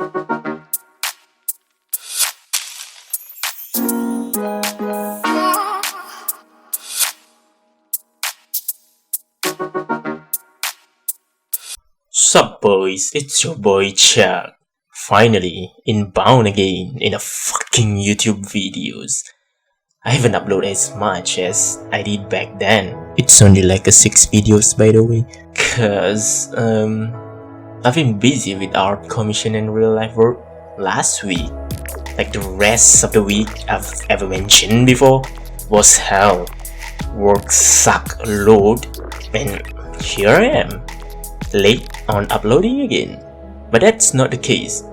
Sup boys, it's your boy Chuck. Finally, inbound again in a fucking YouTube videos. I haven't uploaded as much as I did back then. It's only like a 6 videos by the way. Cause I've been busy with art commission and real life work last week. Like the rest of the week I've ever mentioned before was hell. Work sucked a load and here I am, late on uploading again. But that's not the case.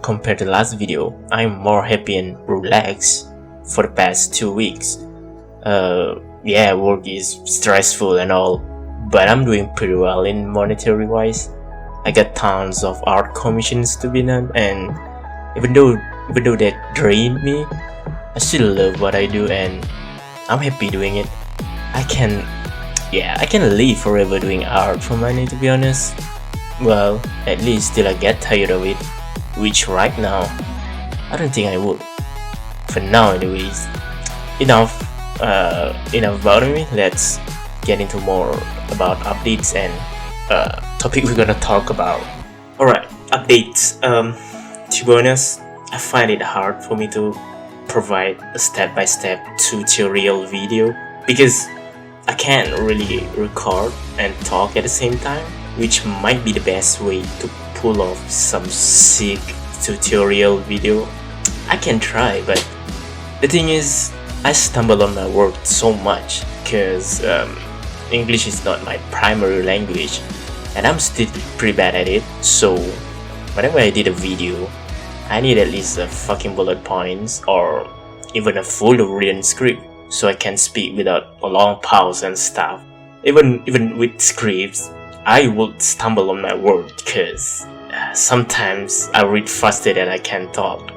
Compared to last video, I'm more happy and relaxed for the past 2 weeks. Yeah, work is stressful and all, but I'm doing pretty well in monetary wise. I got tons of art commissions to be done, and even though that drained me, I still love what I do and I'm happy doing it. I can live forever doing art for money, to be honest. Well, at least till I get tired of it, which right now, I don't think I would. For now anyways. Enough about me. Let's get into more about updates and topic we're gonna talk about. Alright, updates. To be honest, I find it hard for me to provide a step-by-step tutorial video because I can't really record and talk at the same time, which might be the best way to pull off some sick tutorial video. I can try, but the thing is, I stumble on my words so much because English is not my primary language and I'm still pretty bad at it. So whenever I did a video, I need at least a fucking bullet points or even a full written script so I can speak without a long pause and stuff. Even with scripts, I would stumble on my words because sometimes I read faster than I can talk.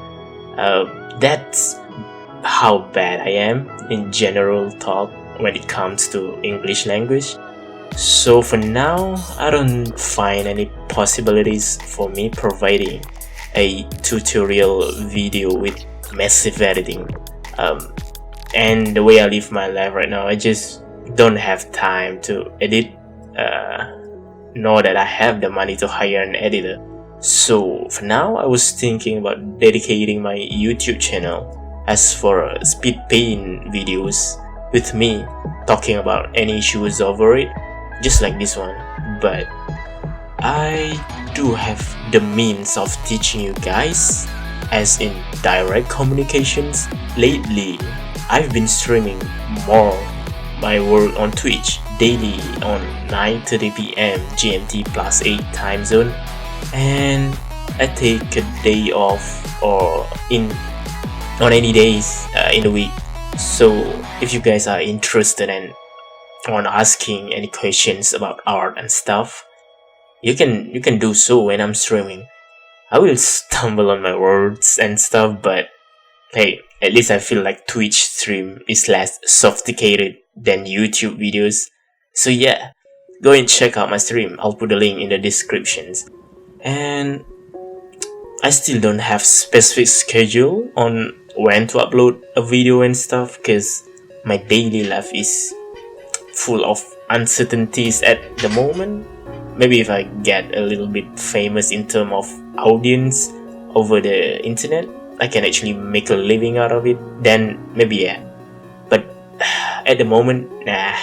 That's how bad I am in general talk when it comes to English language. So for now, I don't find any possibilities for me providing a tutorial video with massive editing. And the way I live my life right now, I just don't have time to edit, nor that I have the money to hire an editor. So for now, I was thinking about dedicating my YouTube channel as for speed paint videos with me talking about any issues over it, just like this one. But I do have the means of teaching you guys, as in direct communications. Lately, I've been streaming more my work on Twitch daily on 9:30 PM GMT plus 8 time zone, and I take a day off or on any days in the week. So if you guys are interested and on asking any questions about art and stuff, you can do so when I'm streaming. I will stumble on my words and stuff, but hey, at least I feel like Twitch stream is less sophisticated than YouTube videos. So yeah, go and check out my stream. I'll put the link in the descriptions. And I still don't have specific schedule on when to upload a video and stuff because my daily life is full of uncertainties at the moment. Maybe if I get a little bit famous in terms of audience over the internet, I can actually make a living out of it, then maybe yeah. But at the moment, nah.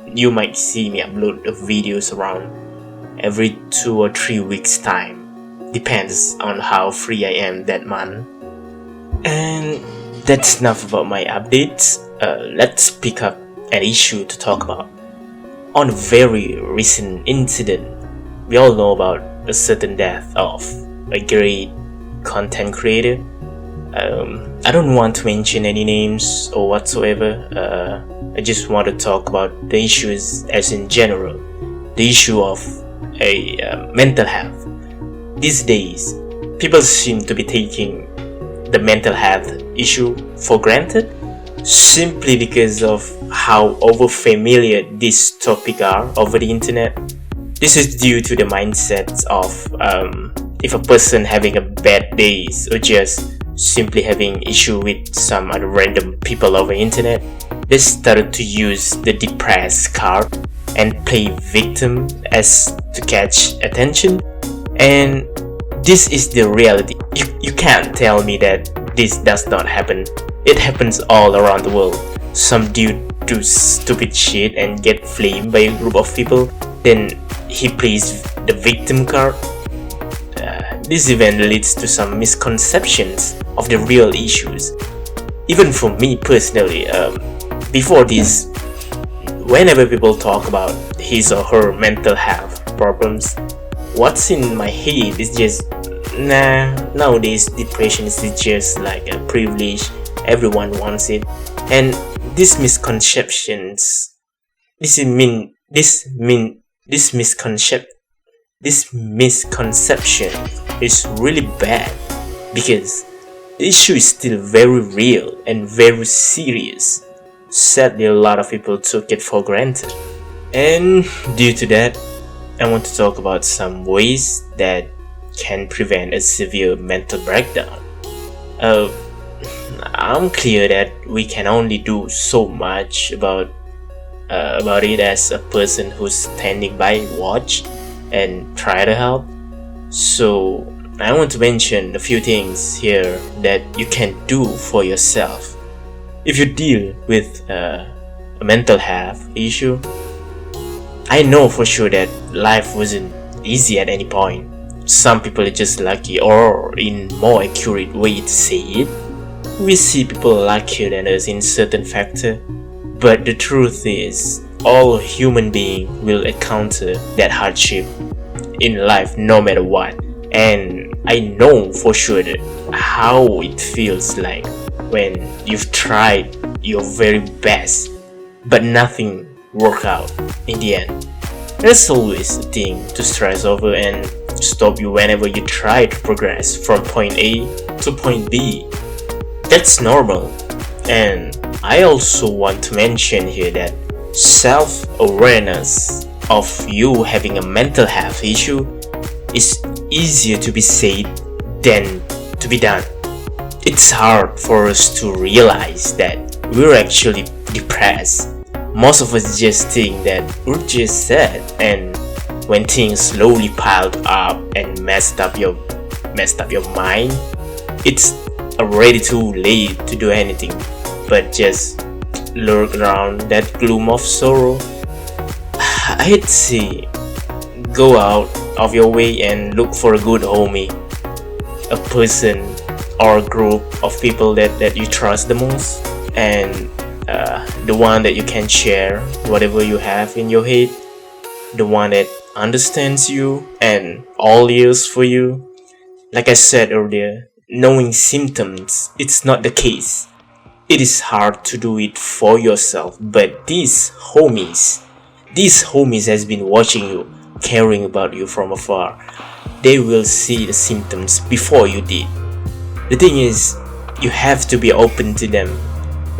You might see me upload the videos around every 2 or 3 weeks time. Depends on how free I am that month. And that's enough about my updates. Let's pick up an issue to talk about. On a very recent incident, we all know about a certain death of a great content creator. I don't want to mention any names or whatsoever. I just want to talk about the issues as in general. The issue of mental health. These days, people seem to be taking the mental health issue for granted simply because of how overfamiliar these topics are over the internet. This is due to the mindsets of If a person having a bad days or just simply having issue with some other random people over internet, they started to use the depressed card and play victim as to catch attention. And this is the reality. You can't tell me that this does not happen. It happens all around the world. Some dude do stupid shit and get flamed by a group of people, then he plays the victim card. This event leads to some misconceptions of the real issues. Even for me personally, before this, whenever people talk about his or her mental health problems, what's in my head is just, nah, nowadays depression is just like a privilege, everyone wants it. And these misconceptions, this misconception is really bad, because the issue is still very real and very serious. Sadly, a lot of people took it for granted. And due to that, I want to talk about some ways that can prevent a severe mental breakdown. I'm clear that we can only do so much about it as a person who's standing by, watch, and try to help. So I want to mention a few things here that you can do for yourself. If you deal with a mental health issue, I know for sure that life wasn't easy at any point. Some people are just lucky, or in more accurate way to say it, we see people luckier than us in certain factor. But the truth is, all human beings will encounter that hardship in life no matter what. And I know for sure that how it feels like when you've tried your very best but nothing worked out in the end. There's always a thing to stress over and stop you whenever you try to progress from point A to point B. That's normal. And I also want to mention here that self-awareness of you having a mental health issue is easier to be said than to be done. It's hard for us to realize that we're actually depressed. Most of us just think that we're just sad, and when things slowly piled up and messed up your mind, it's already too late to do anything but just lurk around that gloom of sorrow. I'd say go out of your way and look for a good homie, a person or group of people that you trust the most, and the one that you can share whatever you have in your head, the one that understands you and all ears for you. Like I said earlier, knowing symptoms, it's not the case. It is hard to do it for yourself, but these homies has been watching you, caring about you from afar. They will see the symptoms before you did. The thing is, you have to be open to them.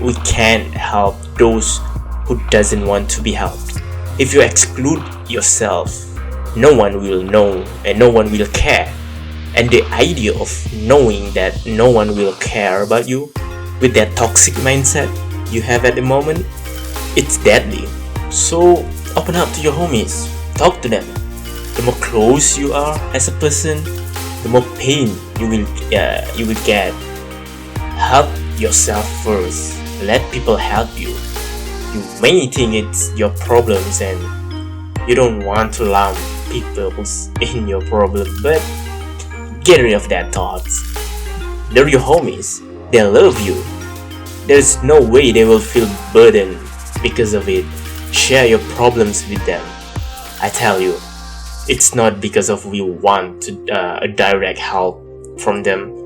We can't help those who doesn't want to be helped. If you exclude yourself, no one will know and no one will care. And the idea of knowing that no one will care about you with that toxic mindset you have at the moment, it's deadly. So open up to your homies, talk to them. The more close you are as a person, the more pain you will get. Help yourself first. Let people help you. You may think it's your problems and you don't want to lump people in your problem, but get rid of that thoughts. They're your homies. They love you. There's no way they will feel burdened because of it. Share your problems with them. I tell you, it's not because of we want a direct help from them.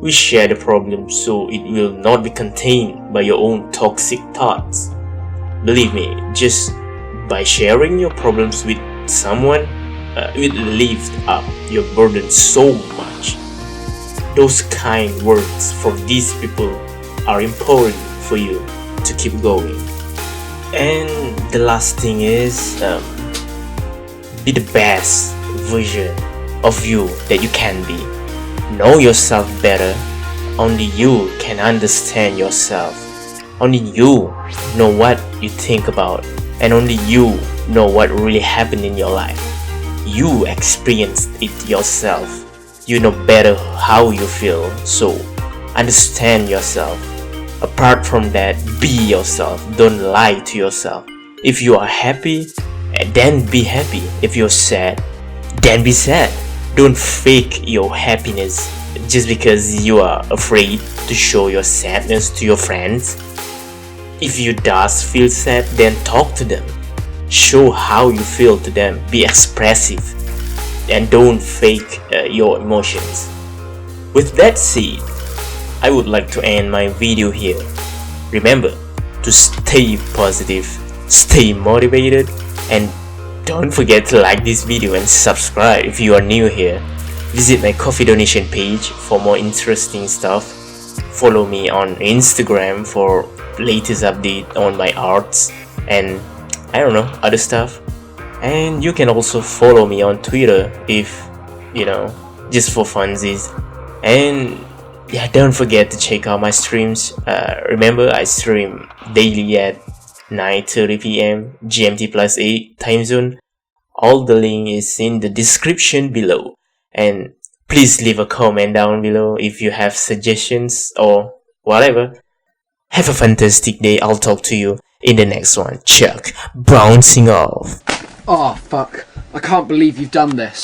We share the problem so it will not be contained by your own toxic thoughts. Believe me, just by sharing your problems with someone, it will lift up your burden so much. Those kind words from these people are important for you to keep going. And the last thing is, be the best version of you that you can be. Know yourself better. Only you can understand yourself. Only you know what you think about, and only you know what really happened in your life. You experienced it yourself. You know better how you feel, so understand yourself. Apart from that, be yourself. Don't lie to yourself. If you are happy, then be happy. If you're sad, then be sad. Don't fake your happiness just because you are afraid to show your sadness to your friends. If you does feel sad, then talk to them. Show how you feel to them. Be expressive and don't fake your emotions. With that said, I would like to end my video here. Remember to stay positive, stay motivated, and don't forget to like this video and subscribe if you are new here. Visit my Ko-fi donation page for more interesting stuff. Follow me on Instagram for latest update on my arts and I don't know, other stuff. And you can also follow me on Twitter if just for funsies. And yeah, don't forget to check out my streams. Remember, I stream daily at 9:30 p.m. GMT plus 8 time zone. All the link is in the description below. And please leave a comment down below if you have suggestions or whatever. Have a fantastic day. I'll talk to you in the next one. Chuck, bouncing off. Oh, fuck. I can't believe you've done this.